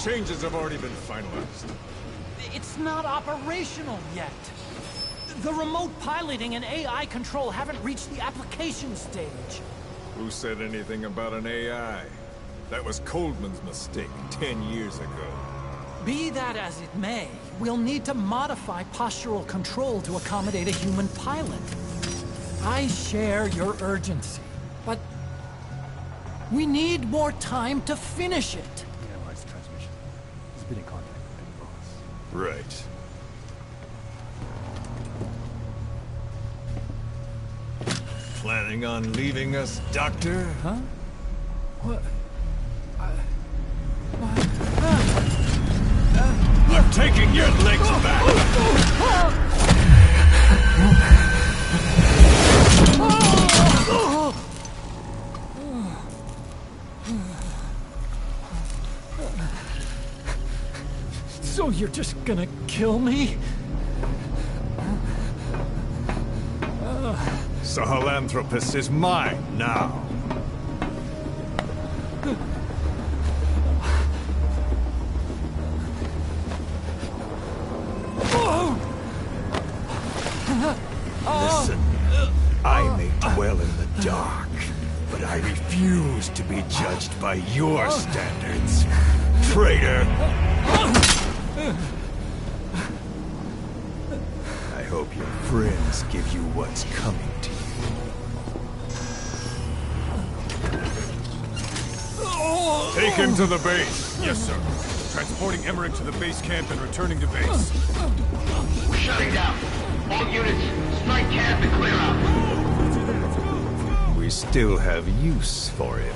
changes have already been finalized. It's not operational yet. The remote piloting and AI control haven't reached the application stage. Who said anything about an AI? That was Coldman's mistake 10 years ago. Be that as it may, we'll need to modify postural control to accommodate a human pilot. I share your urgency, but we need more time to finish it. We analyzed the transmission. He's been in contact with Big Boss. Right. Planning on leaving us, Doctor? Huh? What? I'm taking your legs back! So you're just gonna kill me? Sahelanthropus is mine now. Listen, I may dwell in the dark, but I refuse to be judged by your standards, traitor! I hope your friends give you what's coming to you. Take him to the base. Yes, sir. Transporting Emmerich to the base camp and returning to base. We're shutting down. All units, strike camp and clear out. We still have use for him.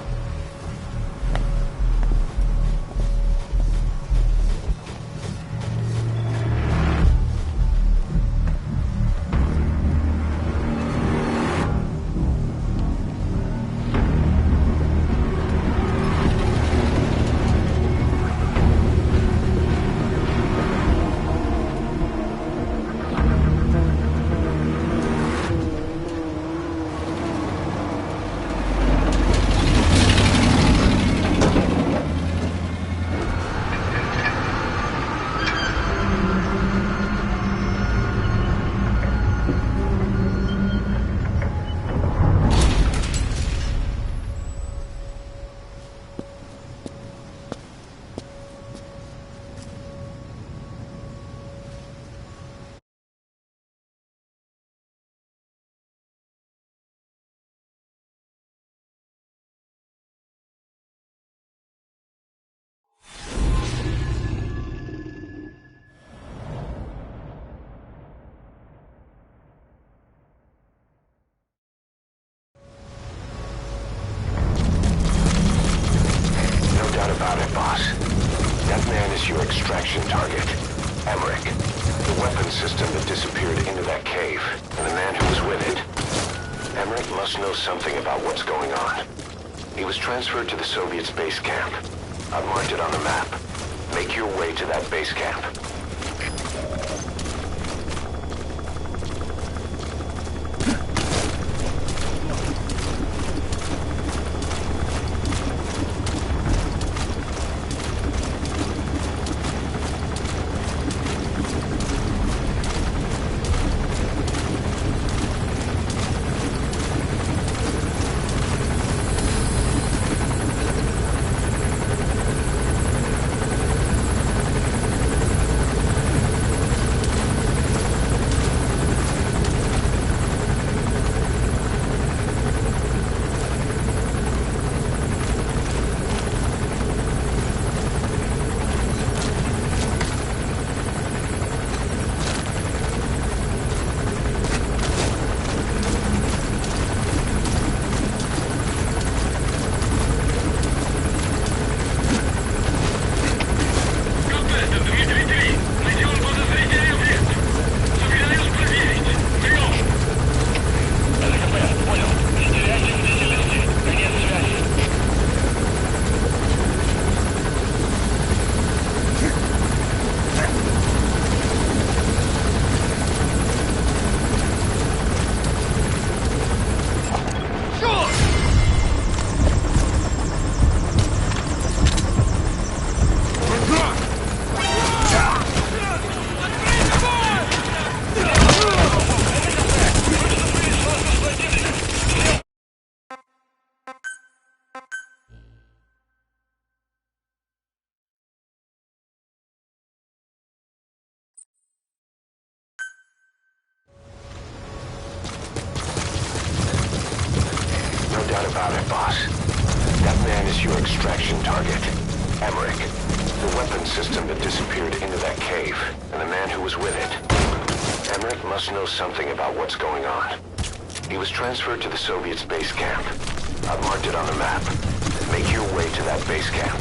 Your extraction target, Emmerich. The weapon system that disappeared into that cave, and the man who was with it. Emmerich must know something about what's going on. He was transferred to the Soviet base camp. I've marked it on the map. Make your way to that base camp. doubt about it, boss. That man is your extraction target. Emmerich. The weapons system that disappeared into that cave, and the man who was with it. Emmerich must know something about what's going on. He was transferred to the Soviets' base camp. I've marked it on the map. Make your way to that base camp.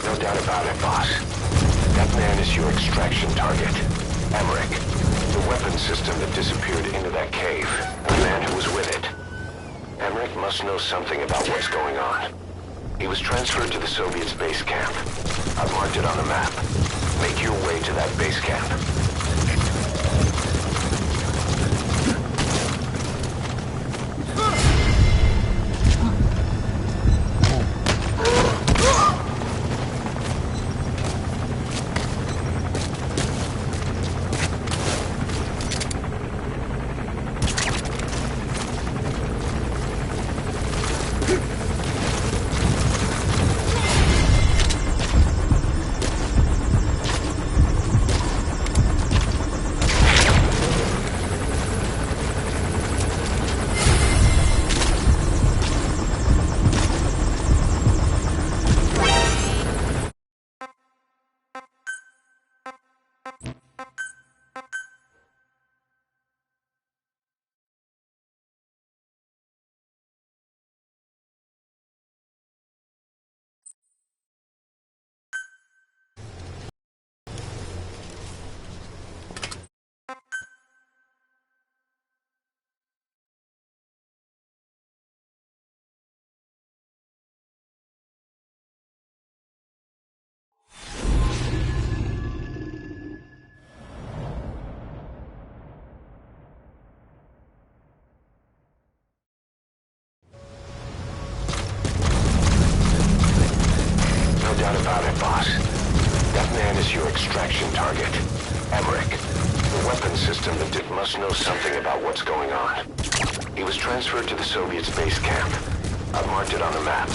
No doubt about it, boss. That man is your extraction target. Emmerich. The weapons system that disappeared into that cave, and the man who was with it. Emmerich must know something about what's going on. He was transferred to the Soviets' base camp. I've marked it on the map. Make your way to that base camp. Doubt about it, boss. That man is your extraction target. Emmerich. The weapons system that must know something about what's going on. He was transferred to the Soviets' base camp. I've marked it on the map.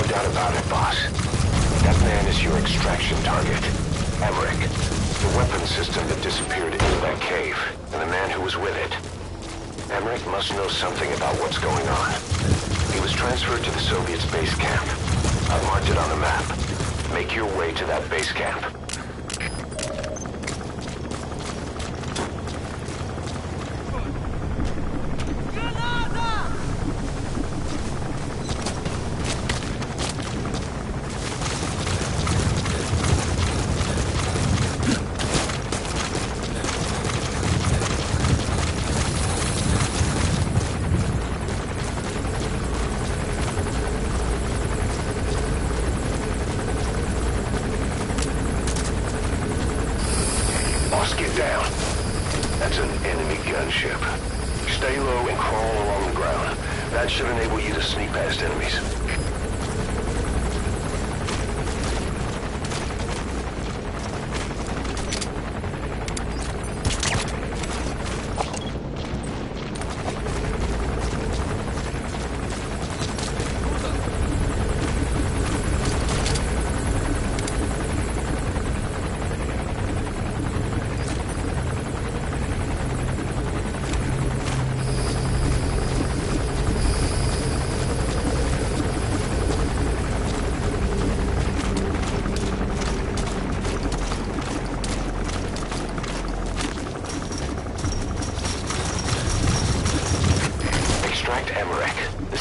Doubt about it, boss. That man is your extraction target. Emmerich. The weapons system that disappeared into that cave, and the man who was with it. Emmerich must know something about what's going on. He was transferred to the Soviets' base camp. I've marked it on the map. Make your way to that base camp. Get down. That's an enemy gunship. Stay low and crawl along the ground. That should enable you to sneak past enemies.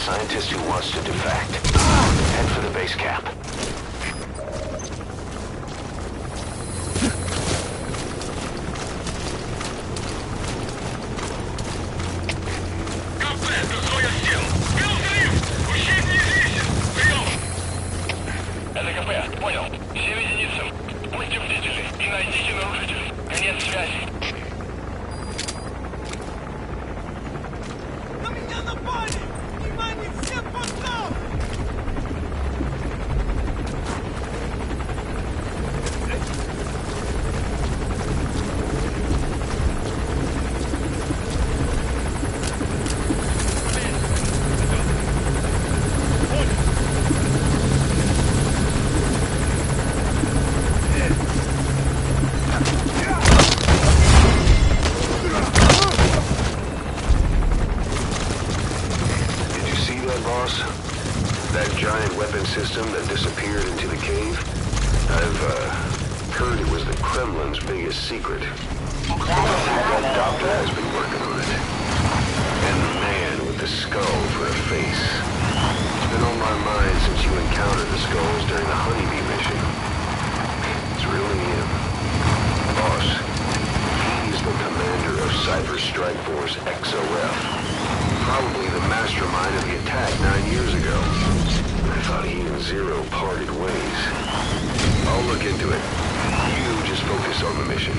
Scientist who wants to defect. Head for the base cap. Это КП, понял. Всем единицам. Будьте бдительны и найдите нарушителей. Конец связи. На меня напали! Внимание всем постам! Boss, that giant weapon system that disappeared into the cave, I've heard it was the Kremlin's biggest secret. That doctor has been working on it. And the man with the skull for a face. It's been on my mind since you encountered the skulls during the Honeybee mission. It's really him. Boss, he's the commander of Cypher Strike Force XOF. Probably the mastermind of the attack 9 years ago. I thought he and Zero parted ways. I'll look into it. You just focus on the mission.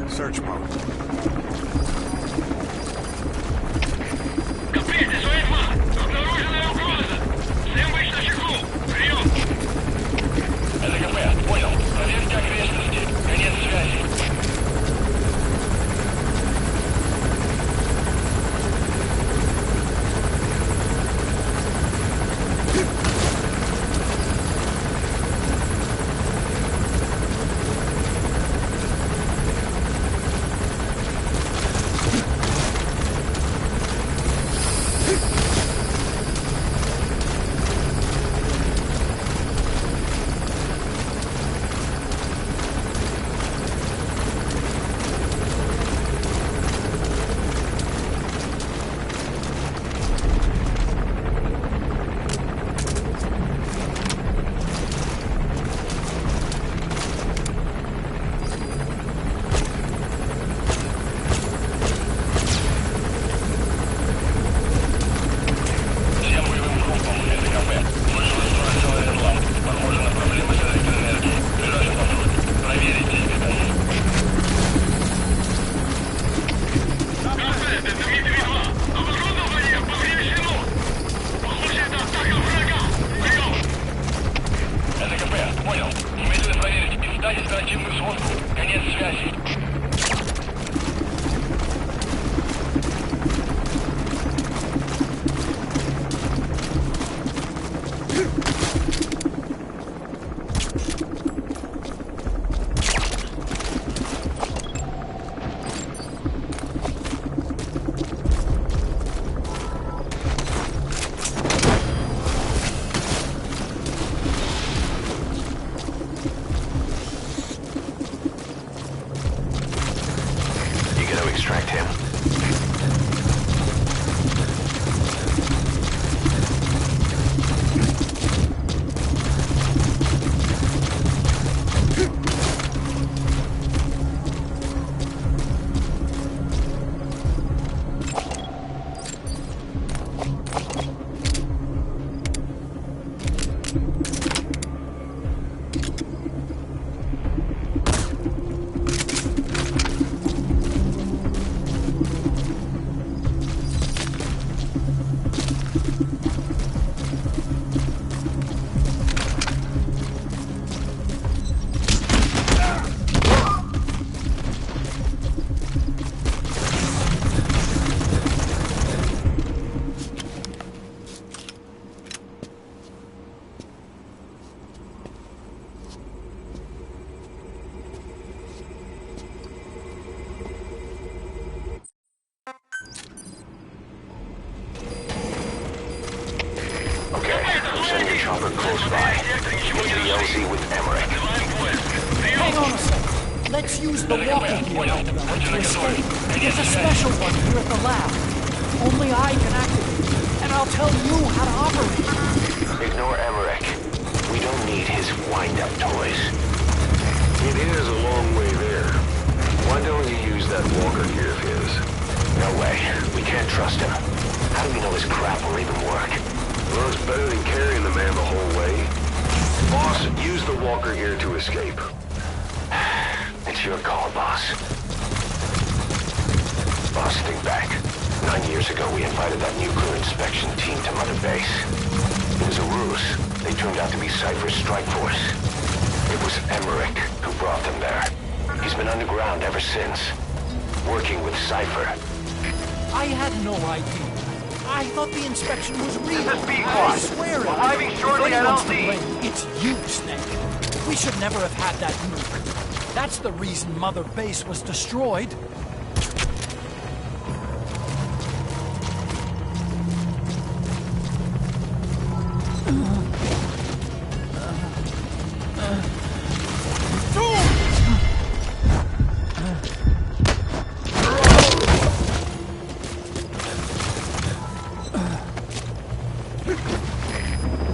Search mode. Капризы, Суэйфа! Обнаружена угроза! Всем быть начеку! Прием! Это КП, понял. Проверьте окрестности. Конец связи. Extract him. Chopper close by. Into the LZ with Emmerich. Hang on a second. Let's use the walking gear to escape. There's a special one here at the lab. Only I can activate it, and I'll tell you how to operate. Ignore Emmerich. We don't need his wind-up toys. It is a long way there. Why don't you use that walker gear of his? No way. We can't trust him. How do we know his crap will even work? Well, it's better than carrying the man the whole way. Boss, use the walker gear to escape. It's your call, boss. Boss, think back. 9 years ago, we invited that nuclear inspection team to Mother Base. It was a ruse. They turned out to be Cypher's strike force. It was Emmerich who brought them there. He's been underground ever since, working with Cypher. I had no idea. I thought the inspection was real. This is B-Quad. I swear it. Arriving shortly If at anyone's to LZ. blame, it's you, Snake. We should never have had that nuke. That's the reason Mother Base was destroyed.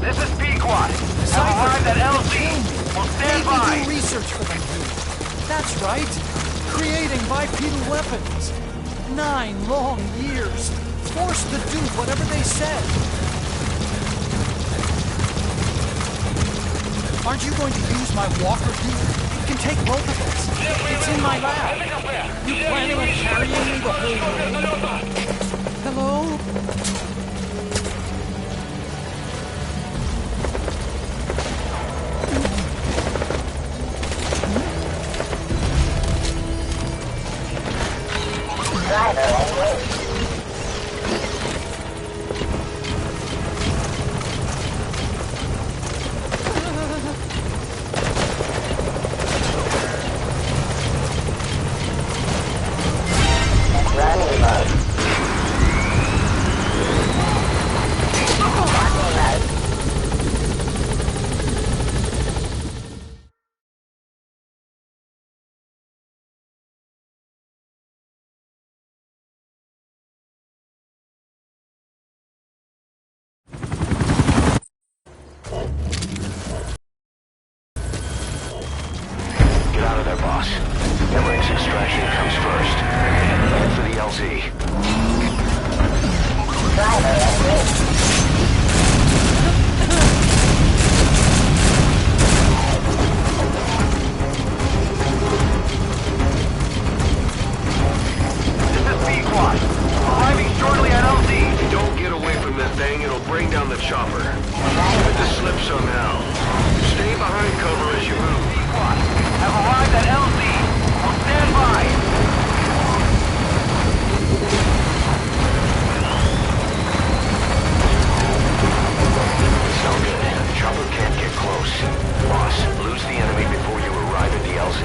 This is B-Quad. Have arrived at LZ. We'll stand We by. do research for them here. That's right. Creating bipedal weapons. 9 long years, forced to do whatever they said. Aren't you going to use my walker gear? It can take both of us. It's in my lab. You planning on carrying me the whole way? Hello? Get out of there, boss. Emmerich's extraction comes first. Head for the LZ. This is P-Quad. Arriving shortly at LZ. Don't get away from that thing, it'll bring down the chopper. Keep it to slip somehow. Stay behind cover as you move. P-Quad have arrived at LZ. Will stand by. It's no good. The chopper can't get close. Boss, lose the enemy before you arrive at the LZ.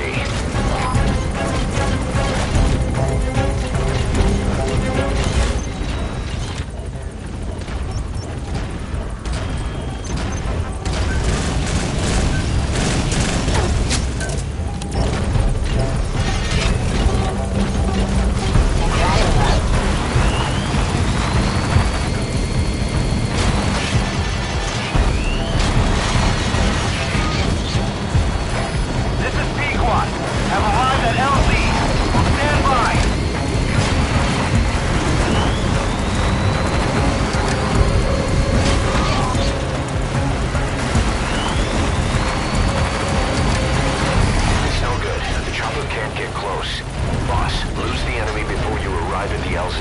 This is P-Quad. Have arrived at LZ. Will stand by. It's no good. The chopper can't get close. Boss, lose the enemy before you arrive at the LZ.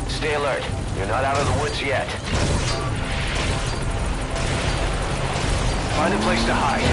Stay alert. You're not out of the woods yet. Find a place to hide.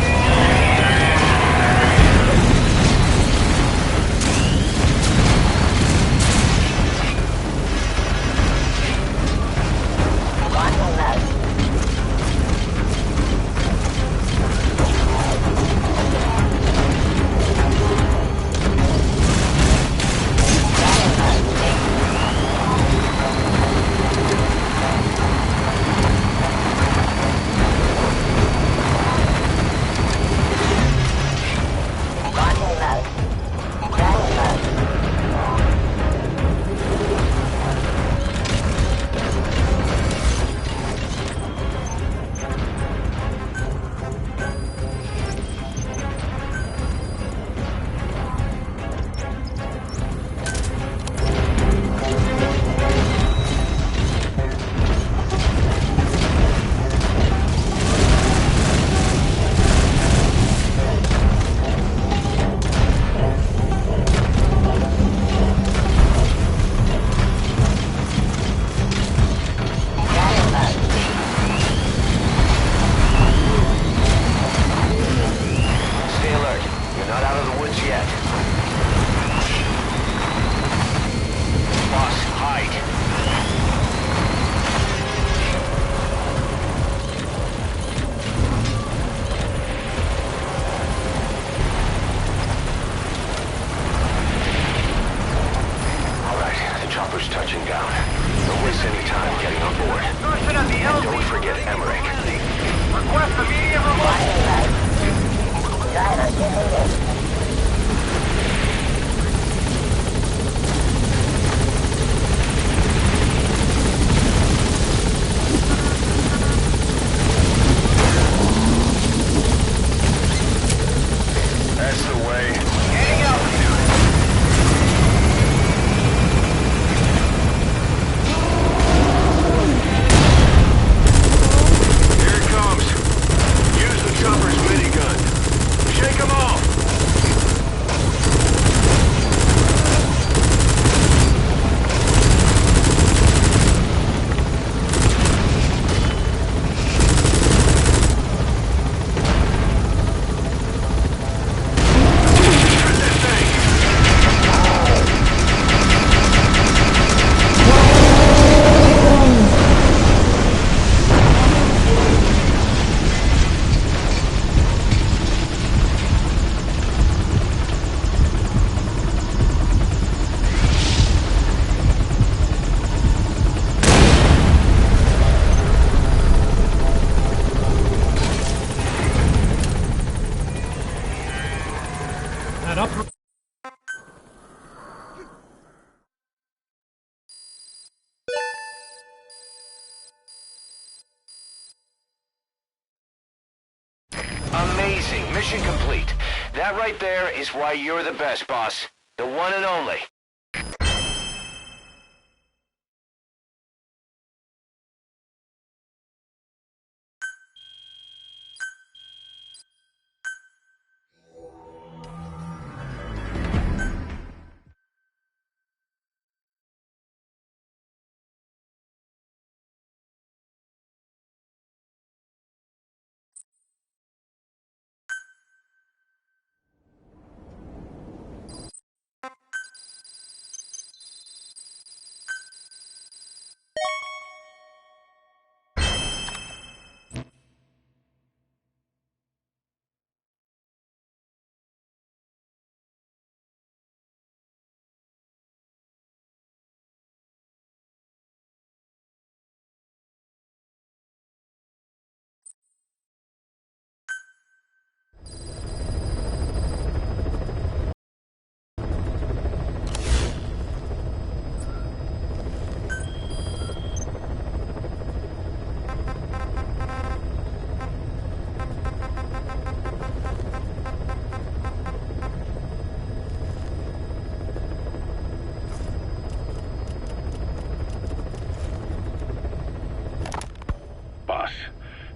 Amazing. Mission complete. That right there is why you're the best, boss. The one and only.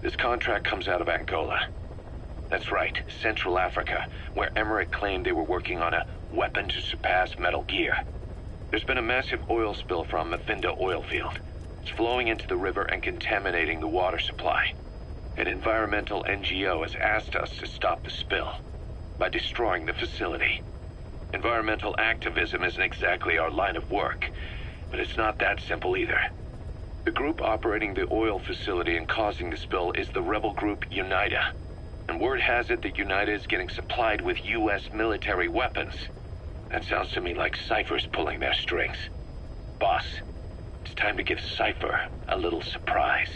This contract comes out of Angola. That's right, Central Africa, where Emmerich claimed they were working on a weapon to surpass Metal Gear. There's been a massive oil spill from Mafinda oil field. It's flowing into the river and contaminating the water supply. An environmental NGO has asked us to stop the spill by destroying the facility. Environmental activism isn't exactly our line of work, but it's not that simple either. The group operating the oil facility and causing the spill is the rebel group UNITA. And word has it that UNITA is getting supplied with U.S. military weapons. That sounds to me like Cypher's pulling their strings. Boss, it's time to give Cypher a little surprise.